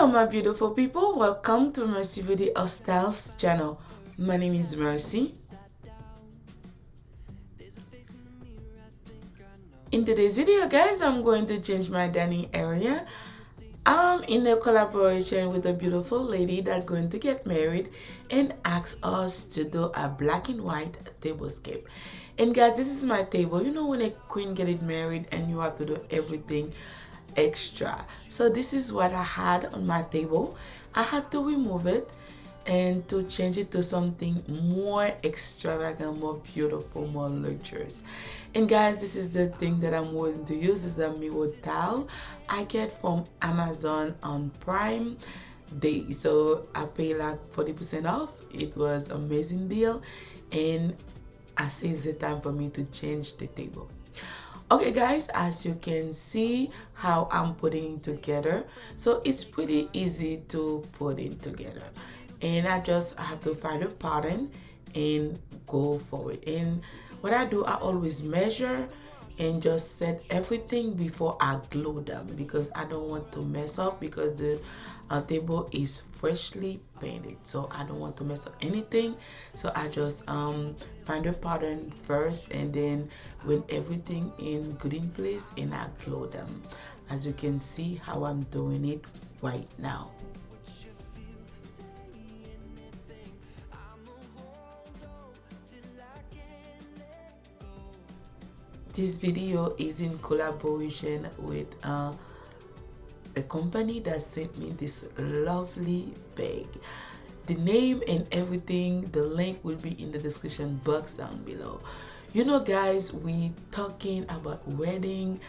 Hello my beautiful people, welcome to Mercy Video Styles channel. My name is Mercy. In today's video guys, I'm going to change my dining area. I'm in a collaboration with a beautiful lady that's going to get married and asked us to do a black and white tablescape. And guys, this is my table. You know when a queen get married and you have to do everything extra. So this is what I had on my table. I had to remove it and to change it to something more extravagant, more beautiful, more luxurious. And guys, this is the thing that I'm going to use. Is a mirror towel I get from Amazon on Prime Day. So I pay like 40% off. It was an amazing deal, and I say it's the time for me to change the table. Okay guys, as you can see how I'm putting it together, so it's pretty easy to put it together, and I just have to find a pattern and go for it. And what I do, I always measure and just set everything before I glue them, because I don't want to mess up, because the table is freshly painted, so I don't want to mess up anything. So I just find a pattern first, and then when everything in good in place, and I glue them, as you can see how I'm doing it right now. This video is in collaboration with a company that sent me this lovely bag. The name and everything, the link will be in the description box down below. You know guys, we talking about wedding,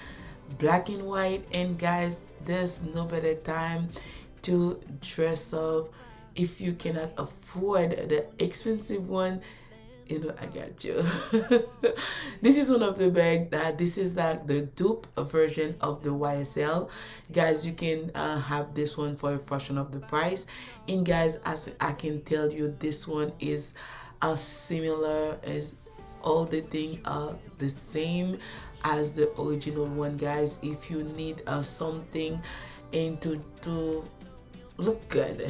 black and white, and guys, there's no better time to dress up. If you cannot afford the expensive one, you know, I got you. This is one of the bags that this is like the dupe version of the YSL. Guys, you can have this one for a fraction of the price. And guys, as I can tell you, this one is similar, as all the things are the same as the original one. Guys, if you need something and to look good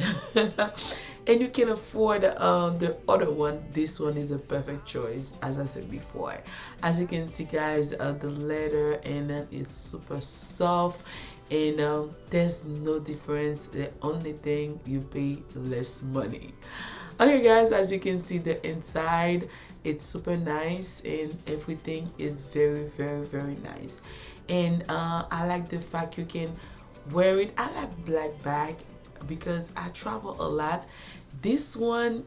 and you can afford the other one, this one is a perfect choice. As I said before, as you can see guys, the leather, and then it's super soft, and there's no difference. The only thing, you pay less money. Okay guys, as you can see, the inside, it's super nice, and everything is very nice. And I like the fact you can wear it. I like black bag because I travel a lot. This one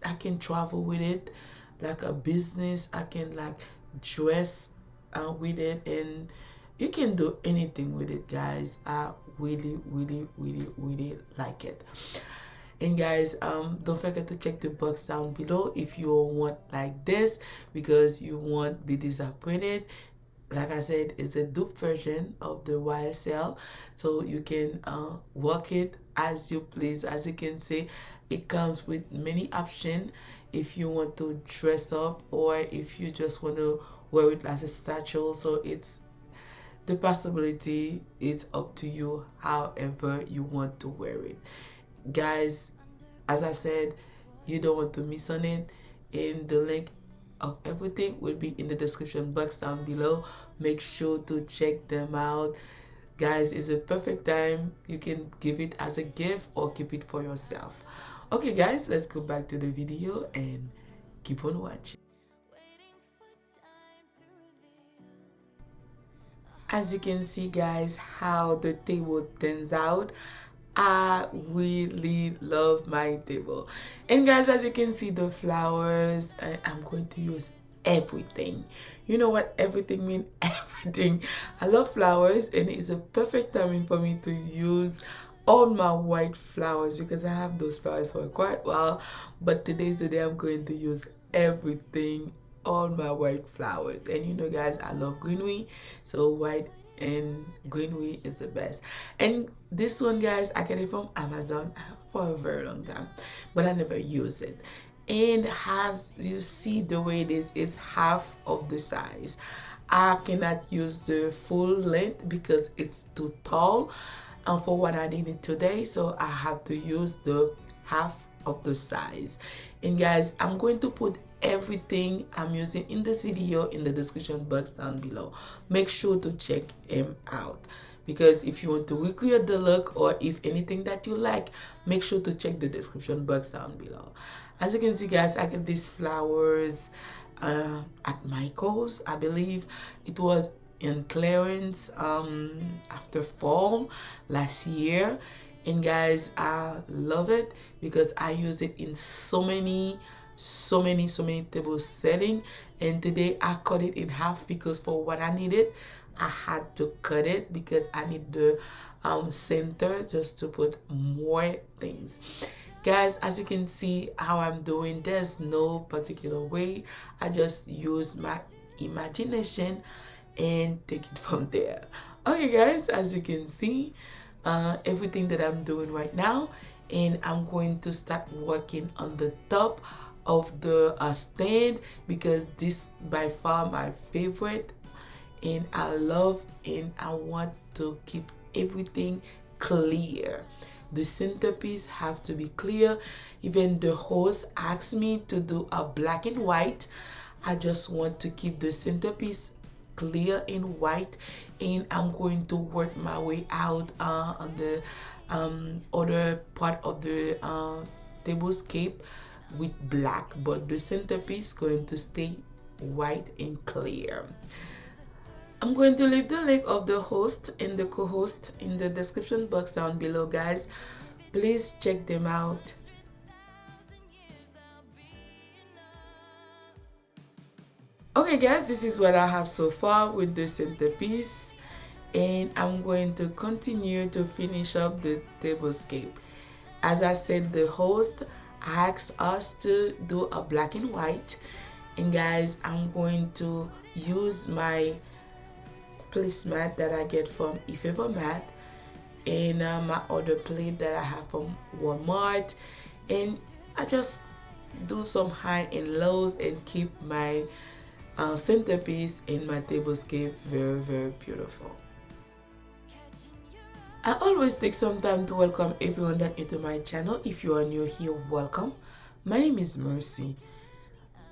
I can travel with it like a business. I can like dress with it, and you can do anything with it guys. I really like it. And guys, don't forget to check the box down below if you want like this, because you won't be disappointed. Like I said, it's a dupe version of the YSL, so you can work it as you please. As you can see, it comes with many options if you want to dress up, or if you just want to wear it as a satchel. So it's the possibility, it's up to you however you want to wear it. Guys, as I said, you don't want to miss on it, and the link of everything will be in the description box down below. Make sure to check them out guys. It's a perfect time. You can give it as a gift or keep it for yourself. Okay guys, let's go back to the video and keep on watching. As you can see guys, how the table turns out. I really love my table. And guys, as you can see, the flowers, I'm going to use everything. You know what everything means? Everything. I love flowers, and it's a perfect timing for me to use all my white flowers, because I have those flowers for quite a while. But today's the day I'm going to use everything, all my white flowers. And you know guys, I love greenery, so white and greenery is the best. And this one guys, I get it from Amazon for a very long time, but I never use it. And as you see the way it is, it's half of the size. I cannot use the full length because it's too tall. for what I needed today, so I have to use the half of the size. And guys, I'm going to put everything I'm using in this video in the description box down below. Make sure to check them out, because if you want to recreate the look or if anything that you like, make sure to check the description box down below. As you can see guys, I get these flowers at Michael's. I believe it was in clearance after fall last year. And guys, I love it because I use it in so many table setting. And today I cut it in half because for what I needed, I had to cut it because I need the center just to put more things. Guys, as you can see how I'm doing, there's no particular way. I just use my imagination and take it from there. Okay guys, as you can see, everything that I'm doing right now, and I'm going to start working on the top of the stand, because this by far my favorite, and I love and I want to keep everything clear. The centerpiece has to be clear. Even the host asked me to do a black and white. I just want to keep the centerpiece clear in white, and I'm going to work my way out on the other part of the tablescape with black, but the centerpiece going to stay white and clear. I'm going to leave the link of the host and the co-host in the description box down below, guys. Please check them out. Okay guys, this is what I have so far with the centerpiece, and I'm going to continue to finish up the tablescape. As I said, the host asked us to do a black and white, and guys, I'm going to use my placemat that I get from Mat, and my other plate that I have from Walmart, and I just do some high and lows and keep my centerpiece in my tablescape very beautiful. I always take some time to welcome everyone that into my channel. If you are new here, welcome. My name is Mercy.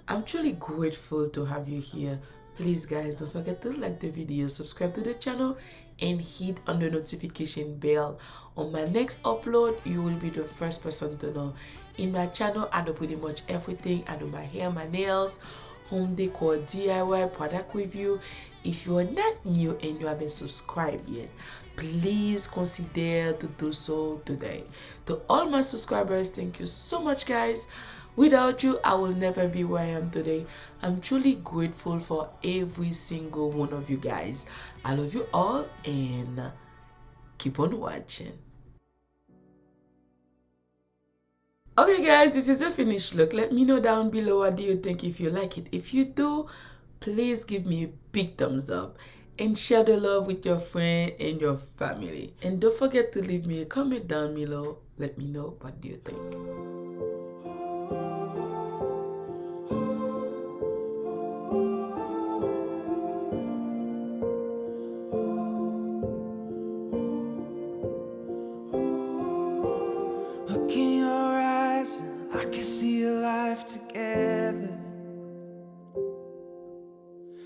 I'm truly grateful to have you here. Please guys, don't forget to like the video, subscribe to the channel, and hit on the notification bell. On my next upload, you will be the first person to know. In my channel, I do pretty much everything. I do my hair, my nails, home decor, DIY, product review. If you are not new and you haven't subscribed yet, please consider to do so today. To all my subscribers, thank you so much guys. Without you, I will never be where I am today. I'm truly grateful for every single one of you guys. I love you all, and keep on watching. Okay guys, this is the finished look. Let me know down below what do you think, if you like it. If you do, please give me a big thumbs up and share the love with your friend and your family. And don't forget to leave me a comment down below. Let me know what do you think. Look in your eyes, I can see a life together.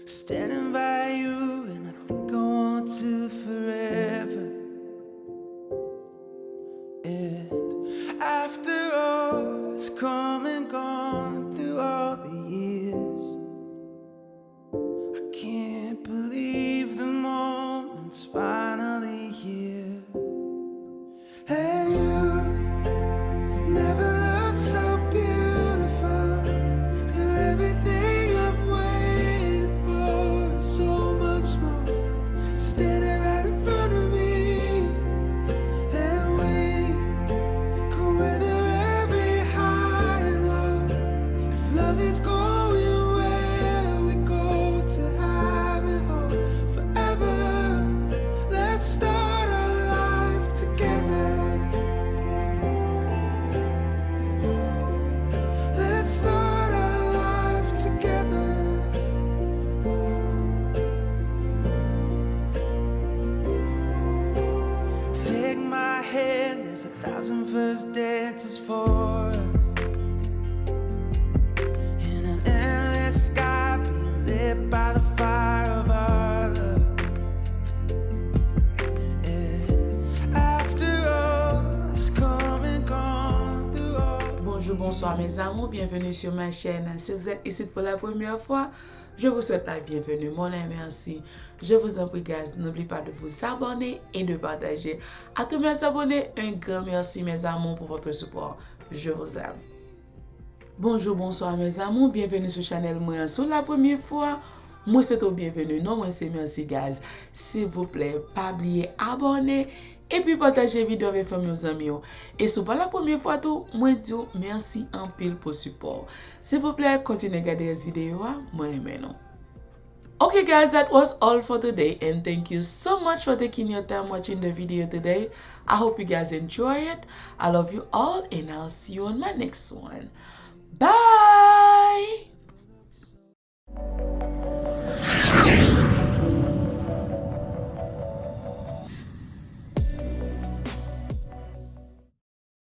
Standing by you, and I think I want to forever. And after all that's come and gone through all the years, I can't believe the moment's finally here. And you never looked so beautiful. You're everything I've waited for. So 1,000 first dances for us in an endless sky, being lit by the fire of our love. Yeah. After all has come and gone through all. Bonjour, bonsoir mes amours, bienvenue sur ma chaîne. Si vous êtes ici pour la première fois, je vous souhaite la bienvenue. Mon nom est Merci. Je vous en prie, guys, n'oubliez pas de vous abonner et de partager. À tous mes abonnés, un grand merci mes amours pour votre support. Je vous aime. Bonjour, bonsoir mes amours, bienvenue sur la chaîne moi. Sur la première fois, moi c'est tout bienvenue. Non, moi c'est merci, guys. S'il vous plaît, pas oublier abonner et puis partager la vidéo avec vos amis. Et si pour la première fois tout, moi dis merci en pile pour support. S'il vous plaît, continuez à regarder cette vidéo. Moi maintenant. Okay guys, that was all for today and thank you so much for taking your time watching the video today. I hope you guys enjoy it. I love you all and I'll see you on my next one. Bye!